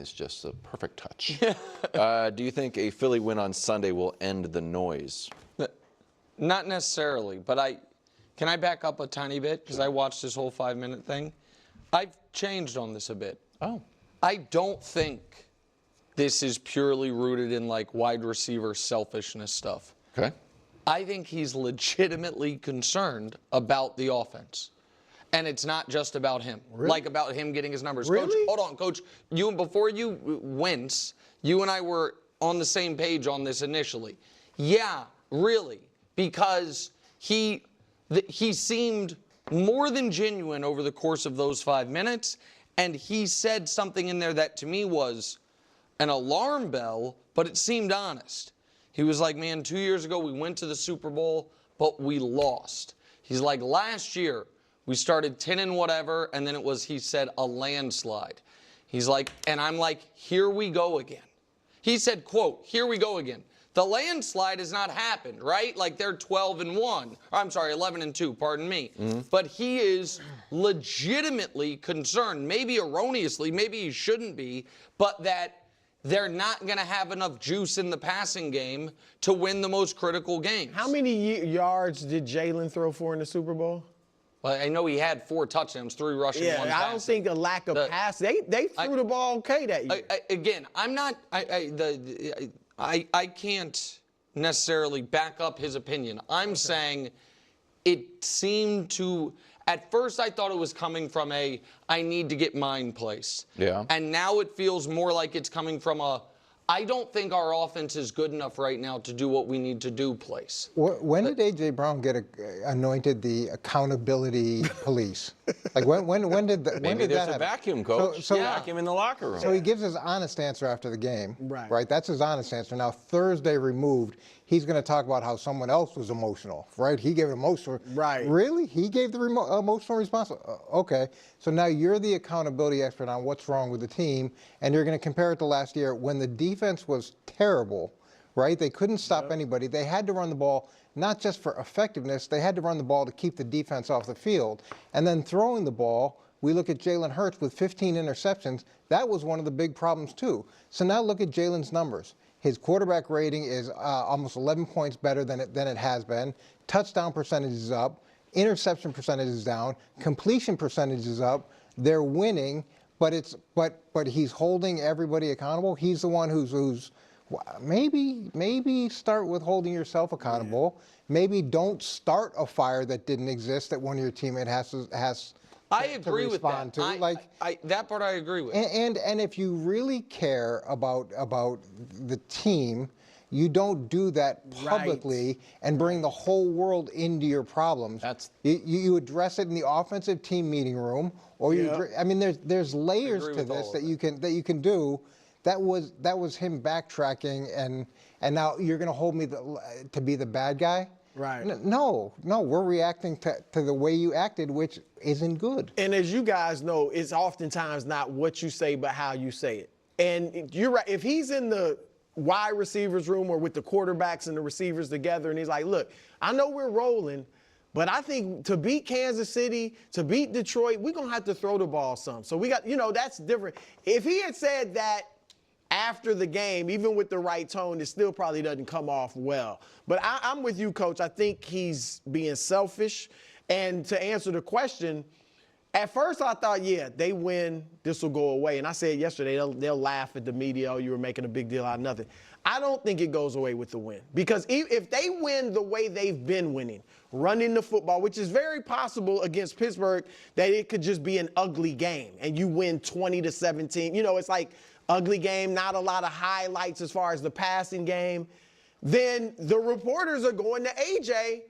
is just a perfect touch. Do you think a Philly win on Sunday will end the noise? Not necessarily, but can I back up a tiny bit? Because I watched this whole 5-minute thing. I've changed on this a bit. Oh. I don't think this is purely rooted in like wide receiver selfishness stuff. Okay. I think he's legitimately concerned about the offense. And it's not just about him. Really? Like about him getting his numbers. Really? Coach, hold on, Coach. Before you wince, you and I were on the same page on this initially. Yeah, really. Because he seemed more than genuine over the course of those 5 minutes. And he said something in there that to me was an alarm bell, but it seemed honest. He was like, man, 2 years ago we went to the Super Bowl, but we lost. He's like, last year we started 10 and whatever, and then it was, he said, a landslide. He's like, and I'm like, here we go again. He said, quote, here we go again. The landslide has not happened, right? Like they're 12-1. I'm sorry, 11-2, pardon me. But he is legitimately concerned, maybe erroneously, maybe he shouldn't be, but that they're not going to have enough juice in the passing game to win the most critical games. How many yards did Jalen throw for in the Super Bowl? Well, I know he had 4 touchdowns, 3 rushing, 1 passing. I don't think a lack of pass. They threw the ball okay that year. Again, I'm not. I can't necessarily back up his opinion. I'm saying it seemed to. At first, I thought it was coming from I need to get mine place. Yeah. And now it feels more like it's coming from I don't think our offense is good enough right now to do what we need to do place. When did A.J. Brown get anointed the accountability police? Like when did that Maybe there's happen? a vacuum, Coach. So vacuum in the locker room. So he gives his honest answer after the game. Right. That's his honest answer. Now, Thursday removed, he's going to talk about how someone else was emotional, right? He gave an emotional. Right. Really? He gave the emotional response? Okay. So now you're the accountability expert on what's wrong with the team, and you're going to compare it to last year when the defense was terrible, right? They couldn't stop anybody. They had to run the ball, not just for effectiveness, they had to run the ball to keep the defense off the field. And then throwing the ball, we look at Jalen Hurts with 15 interceptions. That was one of the big problems, too. So now look at Jalen's numbers. His quarterback rating is almost 11 points better than it has been. Touchdown percentage is up. Interception percentage is down. Completion percentage is up. They're winning, but he's holding everybody accountable. He's the one who's maybe start with holding yourself accountable. Maybe don't start a fire that didn't exist that one of your teammates has I agree with that. That part I agree with. And if you really care about the team, you don't do that publicly and bring the whole world into your problems. You address it in the offensive team meeting room, or I mean, there's layers to this that you can do. That was him backtracking, and now you're going to hold me to be the bad guy. Right. No, we're reacting to the way you acted, which isn't good. And as you guys know, it's oftentimes not what you say, but how you say it. And you're right. If he's in the wide receivers room or with the quarterbacks and the receivers together, and he's like, look, I know we're rolling, but I think to beat Kansas City, to beat Detroit, we're going to have to throw the ball some. So we got, that's different. If he had said that after the game, even with the right tone, it still probably doesn't come off well. But I'm with you, Coach. I think he's being selfish. And to answer the question, at first I thought, yeah, they win, this will go away. And I said yesterday, they'll laugh at the media, oh, you were making a big deal out of nothing. I don't think it goes away with the win. Because if they win the way they've been winning, running the football, which is very possible against Pittsburgh, that it could just be an ugly game and you win 20-17. It's like ugly game, not a lot of highlights as far as the passing game. Then the reporters are going to AJ,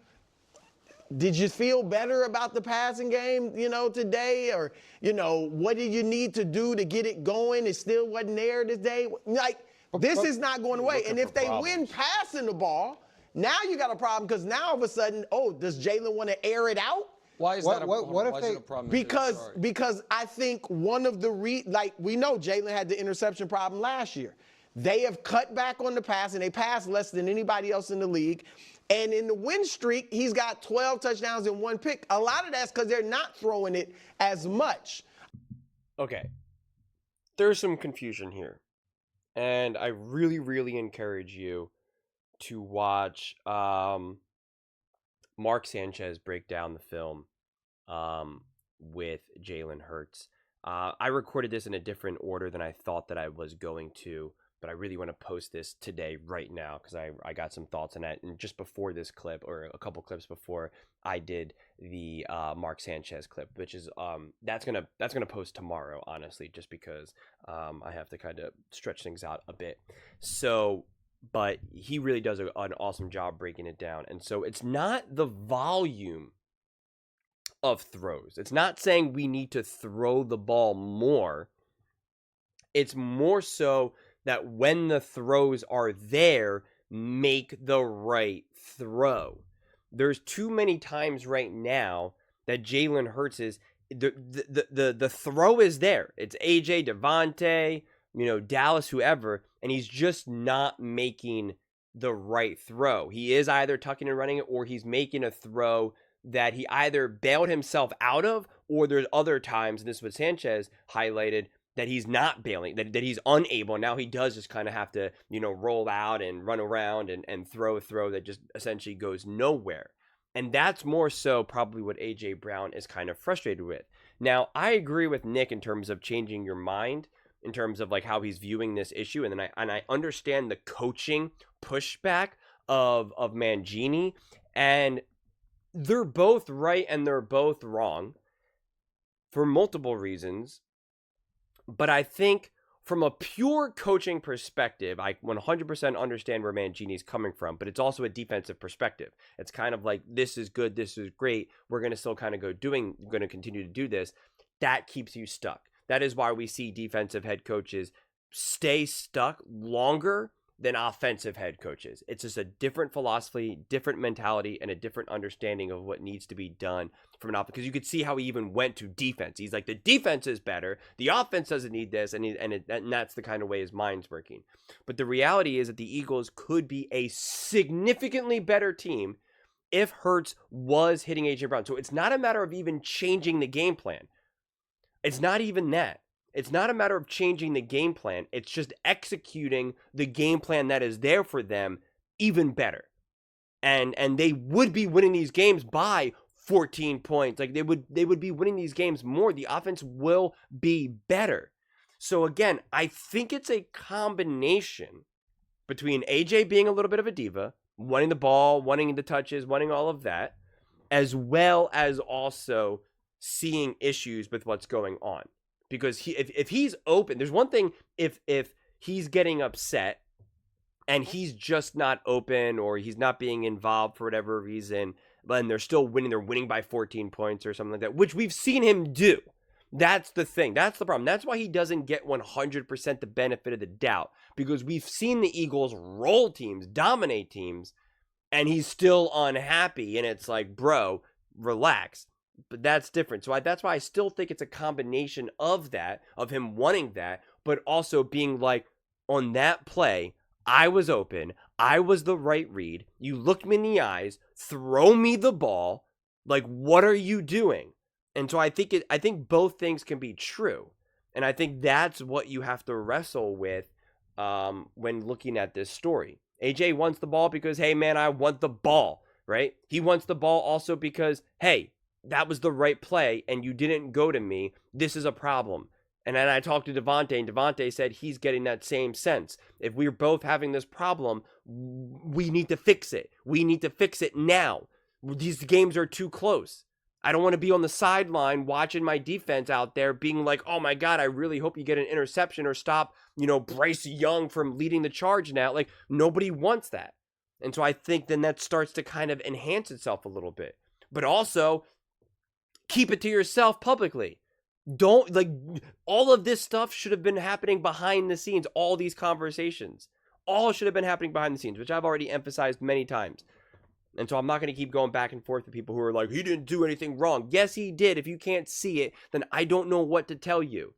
did you feel better about the passing game, today? Or, what did you need to do to get it going? It still wasn't there today. This is not going away. And if they win passing the ball, now you got a problem because now all of a sudden, does Jalen want to air it out? Why is that a problem? Because I think one of the we know Jalen had the interception problem last year. They have cut back on the pass, and they pass less than anybody else in the league. And in the win streak, he's got 12 touchdowns and 1 pick. A lot of that's because they're not throwing it as much. Okay. there's some confusion here. And I really, really encourage you to watch Mark Sanchez break down the film with Jalen Hurts. I recorded this in a different order than I thought that I was going to, but I really want to post this today, right now, because I got some thoughts on that. And just before this clip, or a couple clips before, I did the Mark Sanchez clip, which is that's gonna post tomorrow, honestly, just because I have to kind of stretch things out a bit. So, but he really does an awesome job breaking it down. And so it's not the volume of throws. It's not saying we need to throw the ball more. It's more so that when the throws are there, make the right throw. There's too many times right now that Jalen Hurts is the throw is there. It's AJ, Devontae, Dallas, whoever, and he's just not making the right throw. He is either tucking and running it, or he's making a throw that he either bailed himself out of, or there's other times, and this is what Sanchez highlighted, that he's not bailing, that he's unable. Now he does just kind of have to, roll out and run around and throw a throw that just essentially goes nowhere. And that's more so probably what A.J. Brown is kind of frustrated with. Now, I agree with Nick in terms of changing your mind, in terms of like how he's viewing this issue. And then I understand the coaching pushback of Mangini, and they're both right and they're both wrong for multiple reasons. But I think from a pure coaching perspective, I 100% understand where Mangini's coming from, but it's also a defensive perspective. It's kind of like, this is good, this is great, we're going to still kind of going to continue to do this. That keeps you stuck. That is why we see defensive head coaches stay stuck longer than offensive head coaches. It's just a different philosophy, different mentality, and a different understanding of what needs to be done from an offense. Because you could see how he even went to defense. He's like, the defense is better, the offense doesn't need this, and that's the kind of way his mind's working. But the reality is that the Eagles could be a significantly better team if Hurts was hitting A.J. Brown. So it's not a matter of even changing the game plan. It's not even that. It's not a matter of changing the game plan. It's just executing the game plan that is there for them even better. And they would be winning these games by 14 points. Like they would be winning these games more. The offense will be better. So again, I think it's a combination between AJ being a little bit of a diva, wanting the ball, wanting the touches, wanting all of that, as well as also seeing issues with what's going on. Because if he's open, there's one thing if he's getting upset and he's just not open, or he's not being involved for whatever reason, but they're still winning, they're winning by 14 points or something like that, which we've seen him do. That's the thing. That's the problem. That's why he doesn't get 100% the benefit of the doubt, because we've seen the Eagles roll teams, dominate teams, and he's still unhappy. And it's like, bro, relax. But that's different. So that's why I still think it's a combination of that, of him wanting that, but also being like, on that play, I was open. I was the right read. You looked me in the eyes. Throw me the ball. Like, what are you doing? And so I think both things can be true. And I think that's what you have to wrestle with when looking at this story. AJ wants the ball because, hey, man, I want the ball, right? He wants the ball also because, hey, that was the right play, and you didn't go to me. This is a problem. And then I talked to Devontae, and Devontae said he's getting that same sense. If we're both having this problem, we need to fix it. We need to fix it now. These games are too close. I don't want to be on the sideline watching my defense out there being like, oh my God, I really hope you get an interception or stop, Bryce Young from leading the charge now. Like, nobody wants that. And so I think then that starts to kind of enhance itself a little bit. But also, keep it to yourself publicly. Don't, like, all of this stuff should have been happening behind the scenes. All these conversations, all should have been happening behind the scenes, which I've already emphasized many times. And so I'm not going to keep going back and forth with people who are like, he didn't do anything wrong. Yes, he did. If you can't see it, then I don't know what to tell you.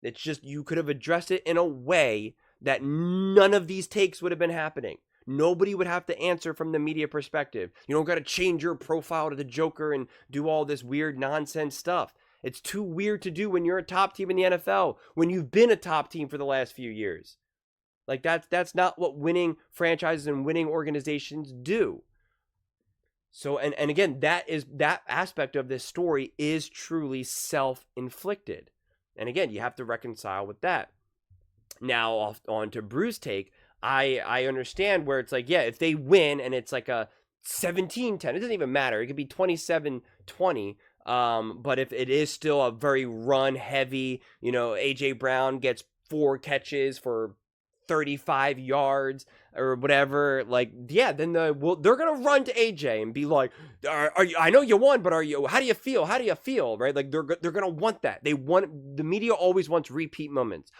It's just, you could have addressed it in a way that none of these takes would have been happening. Nobody would have to answer from the media perspective. You don't got to change your profile to the Joker and do all this weird nonsense stuff. It's too weird to do when you're a top team in the NFL, when you've been a top team for the last few years. Like that's not what winning franchises and winning organizations do. So and again, that aspect of this story is truly self-inflicted. And again, you have to reconcile with that. Now on to Bruce's take, I understand where it's like, yeah, if they win and it's like a 17-10, it doesn't even matter. It could be 27-20. But if it is still a very run heavy, AJ Brown gets 4 catches for 35 yards or whatever, like, yeah, then they're gonna run to AJ and be like, are you, I know you won, but how do you feel, right? Like they're gonna want that. The media always wants repeat moments,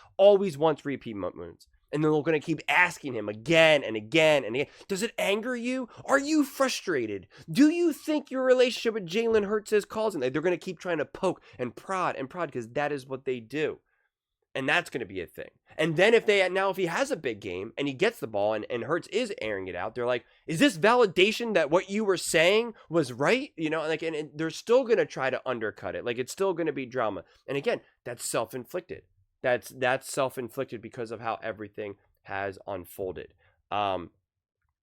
and then they're gonna keep asking him again and again and again. Does it anger you? Are you frustrated? Do you think your relationship with Jalen Hurts is causing that? They're gonna keep trying to poke and prod because that is what they do. And that's going to be a thing. And then if he has a big game and he gets the ball and Hurts is airing it out, they're like, is this validation that what you were saying was right? And they're still going to try to undercut it. Like, it's still going to be drama. And again, that's self-inflicted. That's self-inflicted because of how everything has unfolded.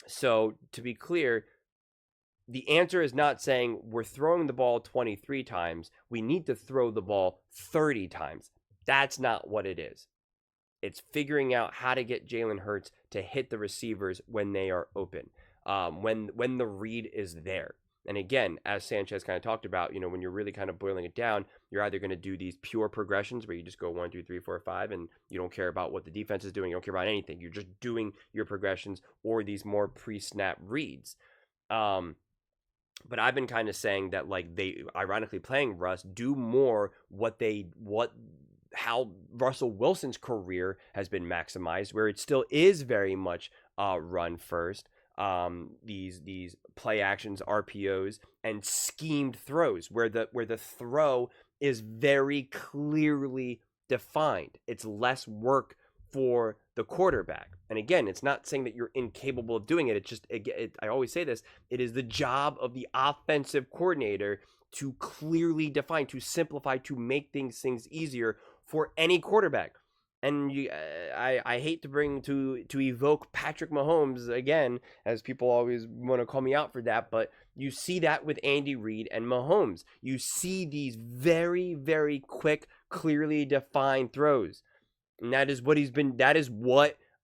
So to be clear, the answer is not saying we're throwing the ball 23 times. We need to throw the ball 30 times. That's not what it is. It's figuring out how to get Jalen Hurts to hit the receivers when they are open, when the read is there. And again, as Sanchez kind of talked about, when you're really kind of boiling it down, you're either going to do these pure progressions where you just go 1, 2, 3, 4, 5, and you don't care about what the defense is doing. You don't care about anything. You're just doing your progressions, or these more pre-snap reads. But I've been kind of saying that, like, they, ironically playing Russ, do more how Russell Wilson's career has been maximized, where it still is very much run first. These play actions, RPOs, and schemed throws, where the throw is very clearly defined. It's less work for the quarterback. And again, it's not saying that you're incapable of doing it. It's just, I always say this, it is the job of the offensive coordinator to clearly define, to simplify, to make things easier for any quarterback. And I hate to evoke Patrick Mahomes again, as people always want to call me out for that, but you see that with Andy Reid and Mahomes. You see these very, very quick, clearly defined throws. And that is what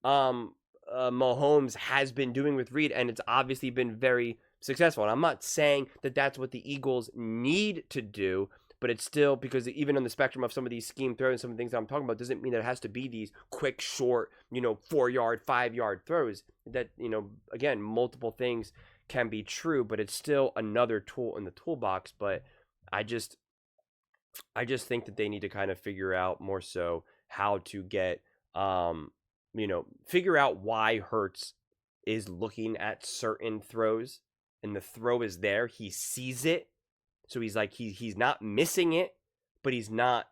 Mahomes has been doing with Reid, and it's obviously been very successful. And I'm not saying that that's what the Eagles need to do, but it's still, because even on the spectrum of some of these scheme throws and some of the things that I'm talking about, doesn't mean that it has to be these quick, short, 4-yard, 5-yard throws. That, again, multiple things can be true, but it's still another tool in the toolbox. But I just think that they need to kind of figure out more so how to get, figure out why Hurts is looking at certain throws, and the throw is there. He sees it. So he's like, he's not missing it, but he's not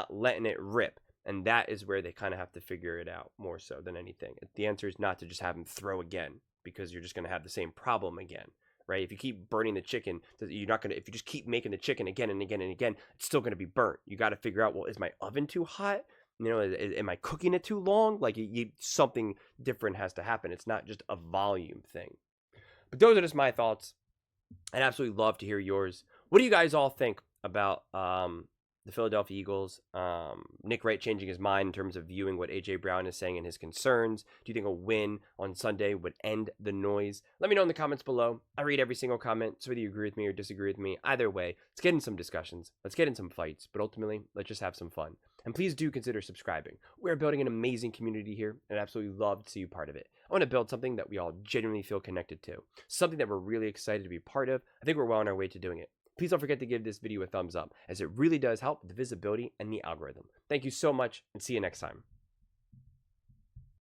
letting it rip. And that is where they kind of have to figure it out more so than anything. The answer is not to just have him throw again, because you're just going to have the same problem again, right? If you keep burning the chicken, if you just keep making the chicken again and again and again, it's still going to be burnt. You got to figure out, well, is my oven too hot? Am I cooking it too long? Like, something different has to happen. It's not just a volume thing. But those are just my thoughts. I'd absolutely love to hear yours. What do you guys all think about the Philadelphia Eagles? Nick Wright changing his mind in terms of viewing what A.J. Brown is saying and his concerns. Do you think a win on Sunday would end the noise? Let me know in the comments below. I read every single comment, so whether you agree with me or disagree with me, either way, let's get in some discussions. Let's get in some fights. But ultimately, let's just have some fun. And please do consider subscribing. We're building an amazing community here, and I'd absolutely love to see you part of it. I want to build something that we all genuinely feel connected to, something that we're really excited to be part of. I think we're well on our way to doing it. Please don't forget to give this video a thumbs up, as it really does help with the visibility and the algorithm. Thank you so much, and see you next time.